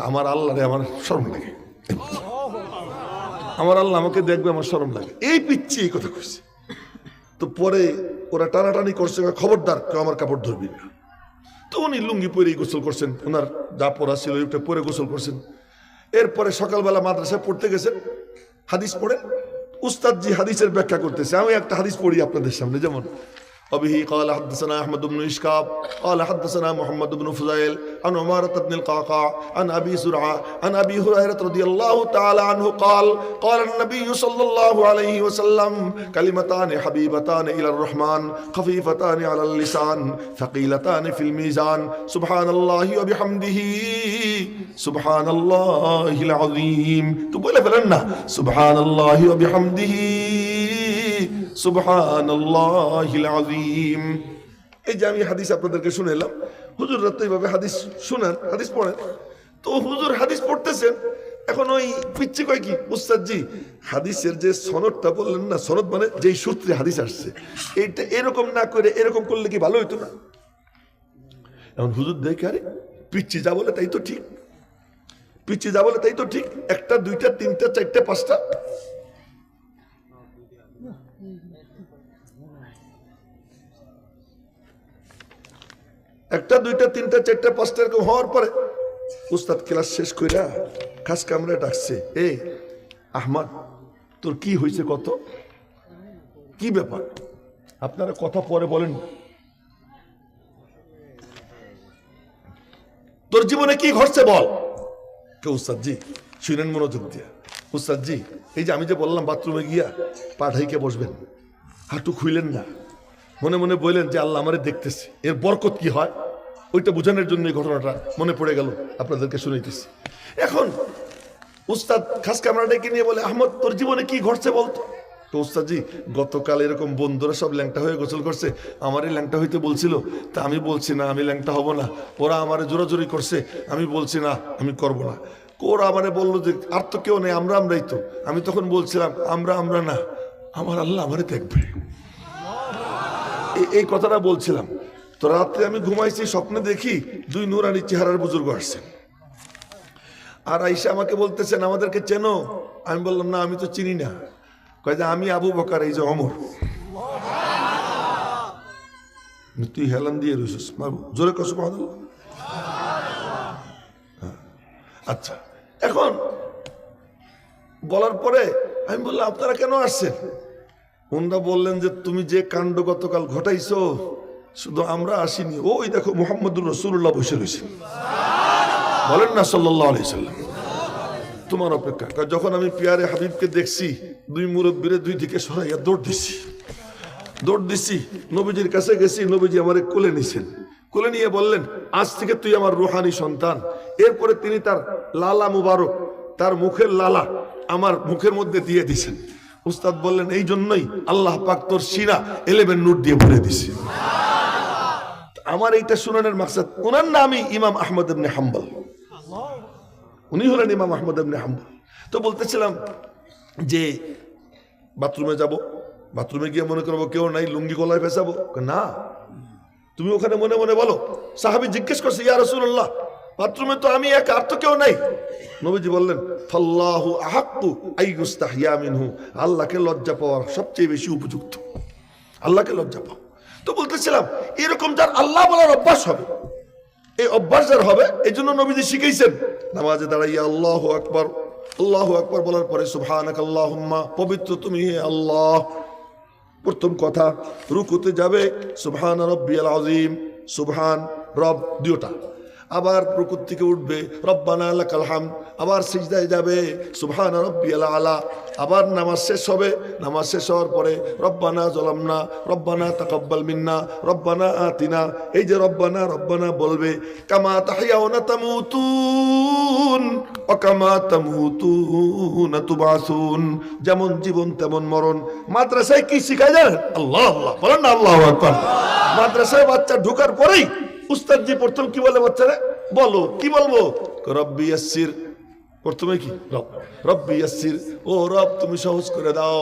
আমার আল্লাহ রে আমার শরম লাগে, আমার আল্লাহ আমাকে দেখবে আমার শরম লাগে, এই পিচ্ছি এই কথা কইছে। তো পরে ওরা টানাটানি করছে, খবরদার কেউ আমার কাপড় ধরবি না। তো উনি লুঙ্গি পরেই গোসল করছেন, ওনার যা পরা ছিল ওইটা পরে গোসল করছেন। এরপরে সকালবেলা মাদ্রাসায় পড়তে গেছেন, হাদিস পড়েন, উস্তাদজি হাদিসের ব্যাখ্যা করতেছে। আমি একটা হাদিস পড়ি আপনাদের সামনে, যেমন أبيه قال حدثنا أحمد بن إشكاب قال حدثنا محمد بن فضيل عن عمارة بن القعقاع عن أبي زرعة عن أبي هريرة رضي الله تعالى عنه قال قال النبي صلى الله عليه وسلم كلمتان حبيبتان إلى الرحمن خفيفتان على اللسان ثقيلتان في الميزان سبحان الله وبحمده سبحان الله العظيم تقول فلنا سبحان الله وبحمده সুবহানাল্লাহিল আযীম। এই যে আমি হাদিস আপনাদেরকে শুনাইলাম, হুজুররা তো এইভাবে হাদিস শুনেন, হাদিস পড়েন। তো হুজুর হাদিস পড়তেছেন, এখন ওই পিচ্ছি কয় কি, উস্তাদজি হাদিসের যে সনদটা বললেন না, সনদ মানে যেই সূত্রে হাদিস আসছে, এইটা এরকম না করে এরকম করলে কি ভালো হইতো না? এখন হুজুর দেখে আরে পিচ্ছি যা বলে তাই তো ঠিক, পিচ্ছি যা বলে তাই তো ঠিক, একটা দুইটা তিনটা চারটা পাঁচটা, একটা দুইটা তিনটা চারটা পাঁচটা এরকম হওয়ার পরে উস্তাদ ক্লাস শেষ কইরা খাস কামড়ে ডাকছে, এ আহমদ তোর কি হয়েছে, কত কি ব্যাপার, আপনারা কথা পরে বলেন, তোর জীবনে কি ঘটছে বল। কে উস্তাদজি শুনেন মনোযোগ দিয়া, উস্তাদজি এই যে আমি যে বললাম বাথরুমে গিয়া পা ঢাইকে বসবেন, হাঁটু খুইলেন না, মনে মনে বললেন যে আল্লাহ আমারে দেখতেছে, এর বরকত কি হয়, ওইটা বোঝানোর জন্য এই ঘটনাটা মনে পড়ে গেল, আপনাদেরকে শুনাইতেছি। এখন উস্তাদ খাস কামরাটাকে নিয়ে বলে, আহমদ তোর জীবনে কি ঘটছে বলতো। তো উস্তাদজি গতকাল এরকম বন্ধুরা সব ল্যাংটা হয়ে গোসল করছে, আমারই ল্যাংটা হইতে বলছিল, তা আমি বলছি না আমি ল্যাংটা হব না, ওরা আমারে জোরাজোরি করছে, আমি বলছি না আমি করব না। ওরা আমারে বললো যে আর তো কেউ নেই, আমরাই তো। আমি তখন বলছিলাম আমরা না, আমার আল্লাহ আমারে দেখবে, এই কথাটা বলছিলাম। তো রাত্রে আমি ঘুমাইছি, স্বপ্নে দেখি দুই নুরানি চেহারার বুজুর্গ আসছেন, আর আইসা আমাকে বলতেছেন আমাদেরকে চেনো। আমি বললাম না আমি তো চিনি না। কয় যে আমি আবু বকর, এই যে অমর। তুই হেলান দিয়ে রয়েছিস, জোরে কস সুবহানাল্লাহ। আচ্ছা, এখন বলার পরে আমি বললাম আপনারা কেন আসছেন? ওনারা বললেন যে তুমি যে কাণ্ড গতকাল ঘটাইছো শুধু আমরা আসিনি, ওই দেখো মুহাম্মদুর রাসূলুল্লাহ বসে রয়েছে, বলেন না সাল্লাল্লাহু আলাইহি সাল্লাম, তোমার অপেক্ষা। যখন আমি পিয়ারে হাবিবকে দেখছি, দুই মুরব্বীরে দুই দিকে সরাইয়া দৌড় দিছি, নবীজির কাছে গেছি, নবীজি আমারে কোলে নিছেন, কোলে নিয়ে বললেন আজ থেকে তুই আমার রুহানি সন্তান। এরপরে তিনি তার লালা মুবারক, তার মুখের লালা আমার মুখের মধ্যে দিয়ে দিছেন। উস্তাদ বললেন এই জন্যই আল্লাহ পাক তোর সিনা 11 নূর দিয়ে ভরে দিছে। আমার এইটা শুনানোর মাকসাদ, ওনার নামই ইমাম আহমদ ইবনে হাম্বল, উনি হলেন ইমাম আহমদ ইবনে হাম্বল। তো বলতেছিলাম যে বাথরুমে যাব, বাথরুমে গিয়ে মনে করবো কেউ নাই, লুঙ্গি গলায় ফেসাবো না, তুমি ওখানে মনে মনে বলো। সাহাবী জিজ্ঞেস করছে ইয়া রাসূলুল্লাহ বাথরুমে তো আমি একা, আর তো কেউ নাই। নবীজি বললেন ফাল্লাহু আহাক্কু আইয়ুস্তাহইয়া মিনহু, আল্লাহকে লজ্জা পাওয়ার সবচেয়ে বেশি উপযুক্ত, আল্লাহকে লজ্জা পাও। তো বলতেছিলাম এরকম যার আল্লাহ বলার অভ্যাস হবে, এই অভ্যাস যার হবে, এই জন্য নবীজি শিখাইছেন নামাজে দাঁড়াইয়া আল্লাহু আকবার, আল্লাহু আকবার বলার পরে সুবহানাকাল্লাহুম্মা, পবিত্র তুমি হে আল্লাহ। প্রথম কথা রুকুতে যাবে সুবহান রাব্বিয়াল আযীম, সুবহান রব দুইটা, আবার রুকুত থেকে উঠবে রব্বানা লাকাল হামদ, আবার সিজদায় যাবে সুবহান রাব্বিয়াল আলা, আবার নামাজ শেষ হবে, নামাজ শেষ হওয়ার পরে রব্বানা যালামনা, রব্বানা তাকাব্বাল মিন্না, রব্বানা আতিনা, এই যে রব্বানা রব্বানা বলবে। কামা তাহইয়াউনা তামুতুন ওয়া কামা তামুতুনা তুবাসুন, যেমন জীবন তেমন মরণ। মাদ্রাসায় কি শিখায় জানেন? আল্লাহ আল্লাহ বলেন না, আল্লাহু আকবার। মাদ্রাসায় বাচ্চা ঢোকার পরেই উস্তাদজি প্রথম কি বলে বাচ্চারা? বলো, কি বলবো? রব্বি ইয়াসসির, প্রথমে কি রব্বি ইয়াসসির, ও রব তুমি সহজ করে দাও।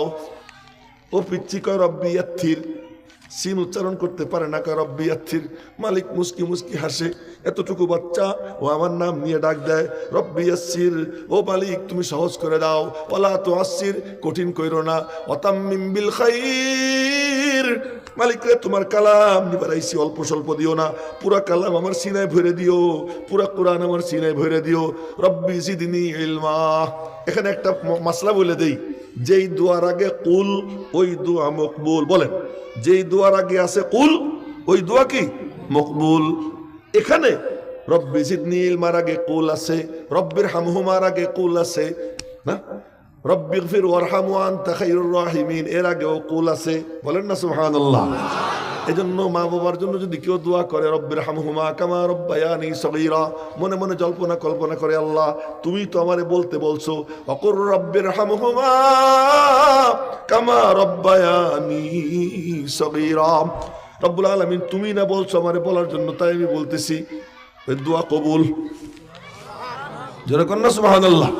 ও পিচ্ছি কয় রব্বি ইয়াত্থির, সিন উচ্চারণ করতে পারে না, রব্বি ইয়াসসির। মালিক মুস্কি মুস্কি হাসে, এতটুকু বাচ্চা ও আমার নাম নিয়ে ডাক দেয়, রব্বি ইয়াসসির, ও মালিক তুমি সহজ করে দাও, ওয়ালা তুআসসির, কঠিন কইরো না, ওয়াতাম্মিম বিল খাইর, মালিক রে তোমার কালাম নিবারাইছি, অল্প স্বল্প দিও না, পুরা কালাম আমার সিনায় ভরে দিও, পুরা কোরআন আমার সিনায় ভরে দিও, রব্বি জিদনি ইলমা। এখানে একটা মাসলা বলে দেই, যেই দুয়ার আগে কুল ওই দোয়া মকবুল। বলেন, যেই দুয়ার আগে আছে কুল ওই দোয়া কি মকবুল। এখানে রব্বি জিদনি ইলমার আগে কুল আছে, রব্বির হামহুমার আগে কুল আছে না, রব্বিগফির ওয়ারহামু আনতা খায়রুর রাহিমিন এর আগেও কুল আছে। বলেন না সুবহানাল্লাহ। এজন্য মা বাবার জন্য যদি কেউ দোয়া করে রব্বির হামহুমা কামা রব্বায়ানি সগীরা, মনে মনে জল্পনা কল্পনা করে, আল্লাহ তুমি তো আমারে বলতে বলছো ওয়াকুর রব্বির হামহুমা কামা রব্বায়ানি সগীরা, রব্বুল আলামিন তুমি না বলছো আমারে বলার জন্য, তাই আমি বলতেছি। ওই দোয়া কবুল। জোরে কর না সুবহানাল্লাহ।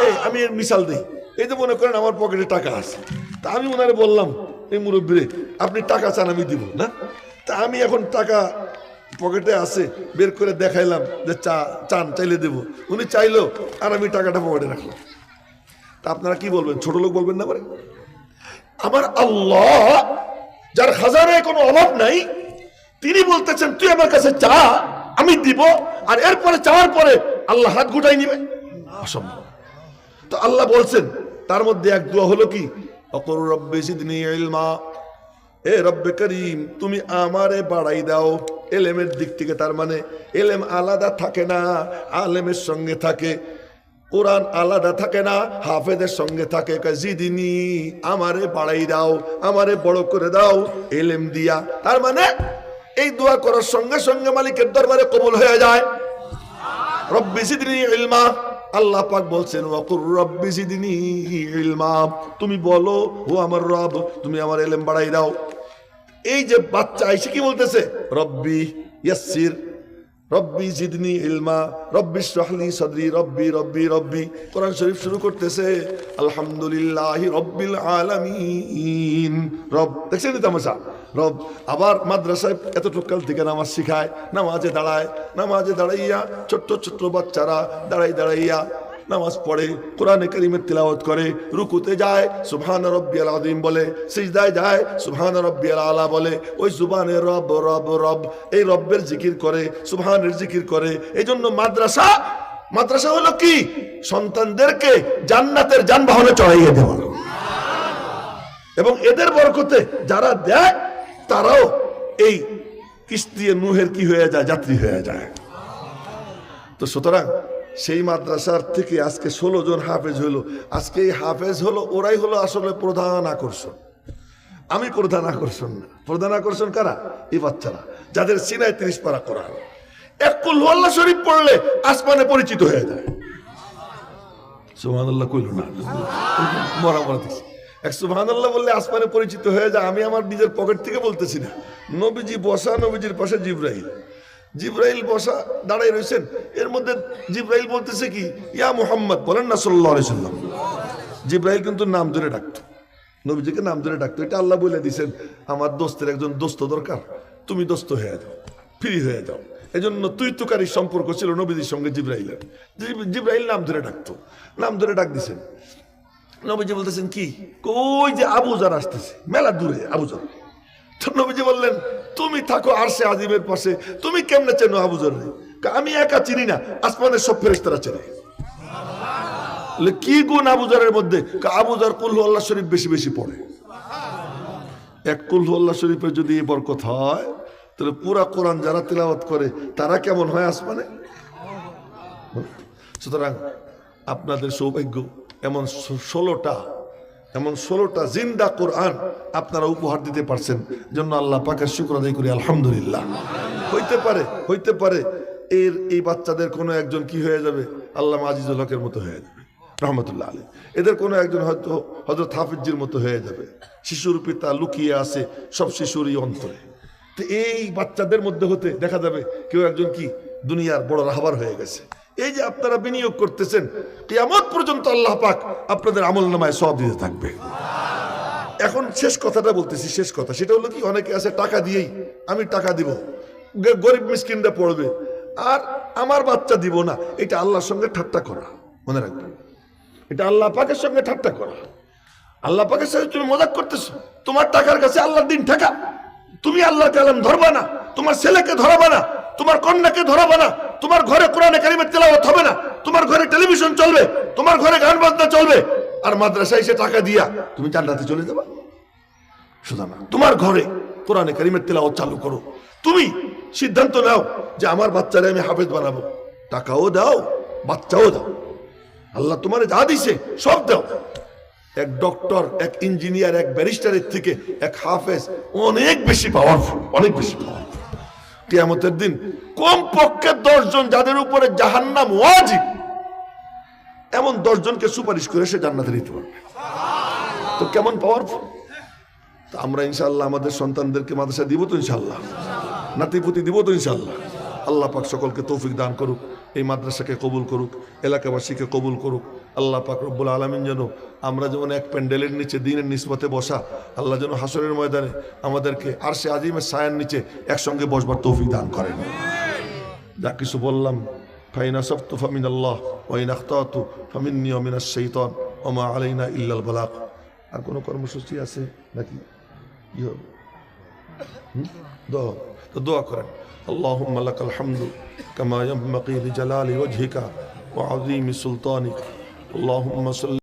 এই আমি এর মিসাল দিই, এই যে মনে করেন আমার পকেটে টাকা আছে, তা আমি ওনারে বললাম, এই মুরব্বীরে আপনি টাকা চান আমি দিব না, তা আমি এখন টাকা পকেটে আছে বের করে দেখাইলাম যে চান চাইলে দেব, উনি চাইলো আর আমি টাকাটা পকেটে রাখলাম, তা আপনারা কি বলবেন? ছোট লোক বলবেন না? বলেন, আমার আল্লাহ যার খাজানায় কোনো অভাব নাই তিনি বলতেছেন তুই আমার কাছে চা আমি দিব, আর এরপরে চাওয়ার পরে আল্লাহ হাত গুটাই নিবে? অসম্ভব। তো আল্লাহ বলছেন, তার মধ্যে এক দোয়া হলো কি, অকুর রব্বি জিদনি ইলমা, এ রব্বে করিম তুমি আমারে বাড়াই দাও এলেমের দিক থেকে। তার মানে এলেম আলাদা থাকে না, আলেমের সঙ্গে থাকে, কোরআন আলাদা থাকে না, হাফেজের সঙ্গে থাকে। জিদিনি আমারে বাড়াই দাও, আমারে বড় করে দাও এলেম দিয়া। তার মানে এই দোয়া করার সঙ্গে সঙ্গে মালিকের দরবারে কবুল হয়ে যায়। রব্বি জিদনি ইলমা, আল্লাহ পাক বলছেন ওয়াকুর রব্বি জিদনি ইলমা, তুমি বলো ও আমার রব তুমি আমার ইলম বাড়াই দাও। এই যে বাচ্চা এসে কি বলতেছে, রব্বি ইয়াসসির, রব্বি জিদনি ইলমা, রব্বি ইশরাহলি সাদরি, রব্বি রব্বি রব্বি। কোরআন শরীফ শুরু করতেছে আলহামদুলিল্লাহি রব্বিল আলামিন। রব দেখছেন তামাশা, রব। আবার মাদ্রাসায় এতটুক কাল থেকে নামাজ শিখায়, নামাজে দাঁড়ায়, নামাজে দাঁড়াইয়া ছোট্ট ছোট্ট বাচ্চারা দাঁড়াইয়া নামাজ পড়ে, কোরআনে কারীমের তিলাওয়াত করে, রুকুতে যায় সুবহান রাব্বিয়াল আযীম বলে, সিজদায় যায় সুবহান রাব্বিয়াল আলা বলে, ওই সুবহানে রব রব রব এই রব্বের জিকির করে, সুবহানের জিকির করে। এই জন্য মাদ্রাসা হলো কি, সন্তানদেরকে জান্নাতের যানবাহনে চড়াইয়ে দেওয়া, এবং এদের বরকতে যারা দেয় তারাও এই কিস্তি নূহের কি হয়ে যায়, যাত্রী হয়ে যায়। তো সুতরাং সেই মাদ্রাসার থেকে আজকে 16 জন হাফেজ হলো। আজকে এই হাফেজ হলো, ওরাই হলো আসলে প্রধান আকর্ষণ। আমি প্রধান আকর্ষণ না, প্রধান আকর্ষণ কারা? এই বাচ্চারা যাদের সিনায় 30 পারা করা। এক কুল হু আল্লাহ শরীফ পড়লে আসমানে পরিচিত হয়ে যায়। সুবহানাল্লাহ কইল না, মরা দেখছি। এক সুবহানাল্লাহ বললে আসমানে পরিচিত হয়ে যায়। আমি আমার নিজের পকেট থেকে বলতেছি না। নবীজি বসা, নবীজির পাশে জিব্রাইল বসা দাঁড়াই রয়েছেন, এর মধ্যে জিব্রাইল বলতেছে কি, ইয়া মুহাম্মদ, বলেন না সাল্লাল্লাহু আলাইহি সাল্লাম। জিব্রাইল কিন্তু নাম ধরে ডাকতো, নবীজিকে নাম ধরে ডাকতো। এটা আল্লাহ বলে দিয়েছেন, আমার দোস্তের একজন দোস্ত দরকার, তুমি দোস্ত হয়ে যাও, ফ্রি হয়ে যাও। এই জন্য তুই তুকারির সম্পর্ক ছিল নবীজির সঙ্গে জিব্রাইলের। জিব্রাইল নাম ধরে ডাকতো, নাম ধরে ডাক দিছেন। নবীজি বলতেছেন কি, কই যে আবু জার আসতেছে, মেলা দূরে আবু জার। নবীজি বললেন, তুমি থাকো আরশে আজিমের পাশে, তুমি কেমনে চেনো আবু জার? আমি একা চিনি না, আসমানের সব ফেরেশতারা চেনে। কি গুণ আবু জারের মধ্যে? আবু জার কুল হু আল্লাহ শরীফ বেশি বেশি পড়ে। এক কুল হু আল্লাহ শরীফের যদি এই বরকত হয়, তাহলে পুরা কোরআন যারা তিলাওয়াত করে তারা কেমন হয় আসমানে। সুতরাং আপনাদের সৌভাগ্য, এমন 16টা জিন্দা কোরআন আপনারা উপহার দিতে পারছেন, জন্য আল্লাহ পাকের শুকর আদায় করি আলহামদুলিল্লাহ। হইতে পারে এই বাচ্চাদের কোনো একজন কি হয়ে যাবে, আল্লামা আজিজুল হকের মতো হয়ে যাবে রহমতুল্লাহ আলাইহি। এদের কোনো একজন হয়তো হযরত হাফিজজির মতো হয়ে যাবে। শিশুর পিতা লুকিয়ে আছে সব শিশুরই অন্তরে। তো এই বাচ্চাদের মধ্যে হতে দেখা যাবে কেউ একজন কি দুনিয়ার বড় রাহবার হয়ে গেছে। এই যে আপনারা বিনিয়োগ করতেছেন, কিয়ামত পর্যন্ত আল্লাহ পাক আপনাদের আমলনামায় সওয়াব দিতে থাকবে। এখন শেষ কথাটা বলতেছি, শেষ কথা সেটা হলো কি, অনেকে আছে টাকা দিয়েই আমি টাকা দিব, গরিব মিসকিনটা পড়বে আর আমার বাচ্চা দিব না। এটা আল্লাহর সঙ্গে ঠাট্টা করা, মনে রাখবে, এটা আল্লাহ পাকের সঙ্গে ঠাট্টা করা। আল্লাহ পাকের সাথে তুমি মজাক করতেছো। তোমার টাকার কাছে আল্লাহর দিন ঠেকা, তুমি আল্লাহর কালাম ধরবা না, তোমার ছেলেকে ধরাবা না, তোমার কন্যাকে ধরাবা না, তোমার ঘরে কোরআনে কারিমের তেলাওয়াত হবে না, তোমার ঘরে টেলিভিশন চলবে, তোমার ঘরে গান বাজনা চলবে, আর মাদ্রাসায় এসে টাকা দিয়া তুমি জান্নাতে চলে যাবা। শুধু না, তোমার ঘরে কোরআনে কারিমের তেলাওয়াত চালু করো। তুমি সিদ্ধান্ত নাও যে আমার বাচ্চারে আমি হাফেজ বানাবো, টাকাও দাও, বাচ্চাও দাও, আল্লাহ তোমার যা দিছে সব দাও। এক ডক্টর, এক ইঞ্জিনিয়ার, এক ব্যারিস্টারের থেকে এক হাফেজ অনেক বেশি পাওয়ারফুল, অনেক বেশি পাওয়ারফুল। কিয়ামতের দিন কমপক্ষে 10 জন যাদের উপরে জাহান্নাম ওয়াজিব, এমন 10 জনকে সুপারিশ করে সে জান্নাতে নিতে পারবে। তো কেমন পাওয়ারফুল! তো আমরা ইনশাআল্লাহ আমাদের সন্তানদেরকে মাদ্রাসা দিব তো ইনশাআল্লাহ, নাতিপুতি দিব তো ইনশাআল্লাহ। আল্লাহ পাক সকলকে তৌফিক দান করুক, এই মাদ্রাসাকে কবুল করুক, এলাকাবাসীকে কবুল করুক। আল্লাহ পাক রব্বুল আলামিন যেন আমরা যেমন এক প্যান্ডেলের নিচে দিনের নিসবতে বসা, আল্লাহ যেন হাসরের ময়দানে আমাদেরকে আরশে আজিমের ছায়ার নিচে একসঙ্গে বসবার তৌফিক দান করেন। যা কিছু বললাম, ফাইন আসাবতু ফামিনাল্লাহ ওয়া ইন আখতাতু ফামিন্নী ওয়া মিনাশ শাইতান ওয়া মা আলাইনা ইল্লাল বালাগ। আর কোনো কর্মসূচি আছে নাকি? কি হবে? দোয়া, তো দোয়া করেন। আল্লাহুম্মা লাকাল হামদু কামা ইয়ানবাগি লিজালালি ওয়াজহিকা ওয়া আযীমি সুলতানিক। আল্লাহুম্মা